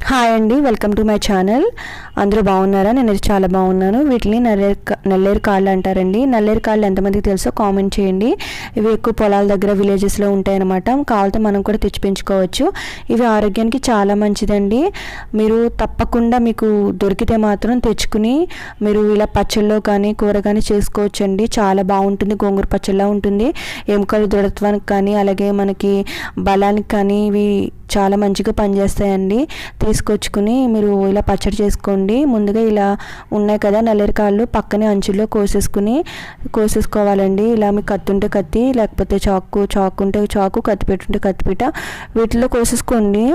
Hi అండి, welcome to my channel. అందరూ బాగున్నారా? నేను చాలా బాగున్నాను. వీటిని నల్లేరు కాళ్ళు అంటారండి. నల్లేరు కాళ్ళు ఎంతమందికి తెలుసో కామెంట్ చేయండి. ఇవి ఎక్కువ పొలాల దగ్గర విలేజెస్లో ఉంటాయన్నమాట. కావాలంటే మనం కూడా తెచ్చి పెంచుకోవచ్చు. ఇవి ఆరోగ్యానికి చాలా మంచిదండి. మీరు తప్పకుండా మీకు దొరికితే మాత్రం తెచ్చుకుని మీరు ఇలా పచ్చళ్ళలో కానీ కూర కానీ చేసుకోవచ్చండి. చాలా బాగుంటుంది. గోంగూర పచ్చళ్ళ ఉంటుంది. ఎముకల దృఢత్వానికి కానీ అలాగే మనకి బలానికి కానీ ఇవి చాలా మంచిగా పనిచేస్తాయండి. తీసుకొచ్చుకుని మీరు ఇలా పచ్చడి చేసుకోండి. ముందుగా ఇలా ఉన్నాయి కదా నల్లేరు కాళ్ళు, పక్కనే అంచుల్లో కోసేసుకోవాలండి. ఇలా మీకు కత్తి ఉంటే కత్తి, లేకపోతే చాకు ఉంటే చాకు, కత్తి పెట్టుంటే కత్తిపీట, వీటిలో కోసేసుకోండి.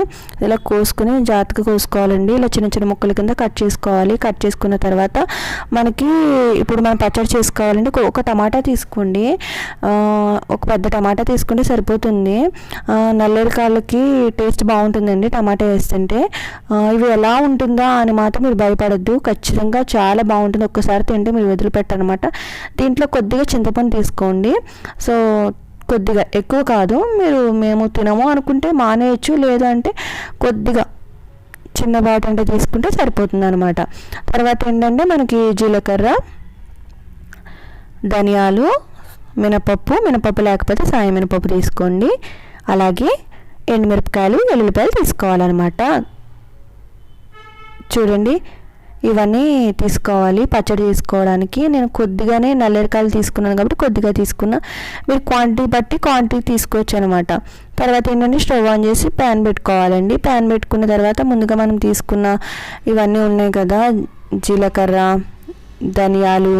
ఇలా కోసుకుని జాగ్రత్తగా కోసుకోవాలండి. ఇలా చిన్న చిన్న ముక్కల కింద కట్ చేసుకోవాలి. కట్ చేసుకున్న తర్వాత మనకి ఇప్పుడు మనం పచ్చడి చేసుకోవాలంటే ఒక టమాటా తీసుకోండి. ఒక పెద్ద టమాటా తీసుకుంటే సరిపోతుంది. నల్లేరు కాళ్ళకి టేస్ట్ బాగుంటుందండి టమాటా వేస్తుంటే. ఇవి ఎలా ఉంటుందా అని మాత్రం మీరు భయపడద్దు, ఖచ్చితంగా చాలా బాగుంటుంది. ఒక్కసారి తింటే మీరు వదిలిపెట్టనమాట. దీంట్లో కొద్దిగా చింతపండు తీసుకోండి. సో కొద్దిగా, ఎక్కువ కాదు. మేము తినము అనుకుంటే మానేయచ్చు, లేదంటే కొద్దిగా చిన్న బాటంటే తీసుకుంటే సరిపోతుంది అనమాట. తర్వాత ఏంటంటే మనకి జీలకర్ర, ధనియాలు, మినపప్పు లేకపోతే సాయి మినపప్పు తీసుకోండి. అలాగే ఎండుమిరపకాయలు, వెల్లుల్లిపాయలు తీసుకోవాలన్నమాట. చూడండి, ఇవన్నీ తీసుకోవాలి పచ్చడి చేసుకోవడానికి. నేను కొద్దిగానే నల్లేరుకాయలు తీసుకున్నాను కాబట్టి కొద్దిగా తీసుకున్నా. మీరు క్వాంటిటీ తీసుకోవచ్చు అనమాట. తర్వాత ఏంటంటే స్టవ్ ఆన్ చేసి ప్యాన్ పెట్టుకోవాలండి. ప్యాన్ పెట్టుకున్న తర్వాత ముందుగా మనం తీసుకున్న ఇవన్నీ ఉన్నాయి కదా, జీలకర్ర, ధనియాలు,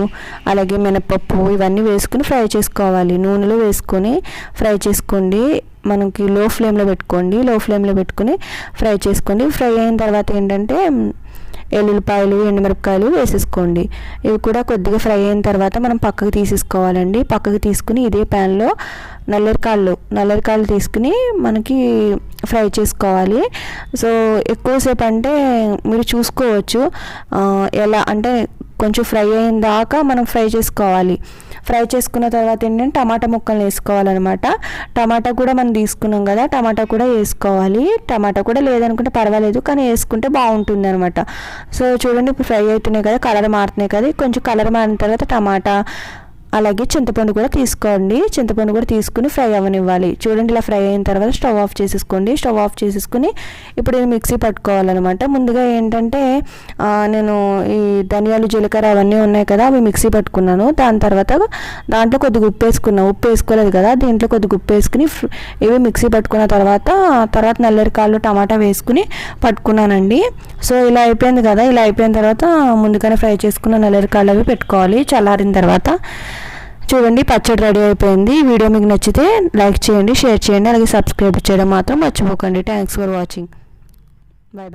అలాగే మినపప్పు, ఇవన్నీ వేసుకుని ఫ్రై చేసుకోవాలి. నూనెలో వేసుకొని ఫ్రై చేసుకోండి. మనకి లో ఫ్లేమ్లో పెట్టుకుని ఫ్రై చేసుకోండి. ఫ్రై అయిన తర్వాత ఏంటంటే ఎల్లుల్లిపాయలు, ఎండుమిరపకాయలు వేసేసుకోండి. ఇవి కూడా కొద్దిగా ఫ్రై అయిన తర్వాత మనం పక్కకు తీసేసుకోవాలండి. పక్కకు తీసుకుని ఇదే ప్యాన్లో నల్లేరుకాళ్ళు తీసుకుని మనకి ఫ్రై చేసుకోవాలి. సో ఎక్కువసేపు అంటే మీరు చూసుకోవచ్చు ఎలా అంటే కొంచెం ఫ్రై అయిన దాకా మనం ఫ్రై చేసుకోవాలి. ఫ్రై చేసుకున్న తర్వాత ఏంటంటే టమాటా ముక్కలు వేసుకోవాలన్నమాట. టమాటా కూడా మనం తీసుకున్నాం కదా, టమాటా కూడా వేసుకోవాలి. టమాటా కూడా లేదనుకుంటే పర్వాలేదు, కానీ వేసుకుంటే బాగుంటుంది అనమాట. సో చూడండి, ఇప్పుడు ఫ్రై అవుతున్నాయి కదా, కలర్ మారుతున్నాయి కదా. కొంచెం కలర్ మారిన తర్వాత టమాటా అలాగే చింతపండు కూడా తీసుకోండి. చింతపండు కూడా తీసుకుని ఫ్రై అవ్వనివ్వాలి. చూడండి, ఇలా ఫ్రై అయిన తర్వాత స్టవ్ ఆఫ్ చేసేసుకుని ఇప్పుడు నేను మిక్సీ పట్టుకోవాలన్నమాట. ముందుగా ఏంటంటే నేను ఈ ధనియాలు, జీలకర్ర అవన్నీ ఉన్నాయి కదా, అవి మిక్సీ పట్టుకున్నాను. దాని తర్వాత దాంట్లో కొద్దిగా ఉప్పు వేసుకోలేదు కదా, దీంట్లో కొద్దిగా ఉప్పు వేసుకుని ఇవి మిక్సీ పట్టుకున్న తర్వాత నల్లేరుకాళ్ళు, టమాటా వేసుకుని పట్టుకున్నానండి. సో ఇలా అయిపోయింది కదా. ఇలా అయిపోయిన తర్వాత ముందుగానే ఫ్రై చేసుకున్న నల్లేరుకాళ్ళు అవి పెట్టుకోవాలి. చల్లారిన తర్వాత చూడండి, పచ్చడి రెడీ అయిపోయింది. వీడియో మీకు నచ్చితే లైక్ చేయండి, షేర్ చేయండి, అలాగే సబ్స్క్రైబ్ చేయడం మాత్రం మర్చిపోకండి. Thanks for watching. బాయ్.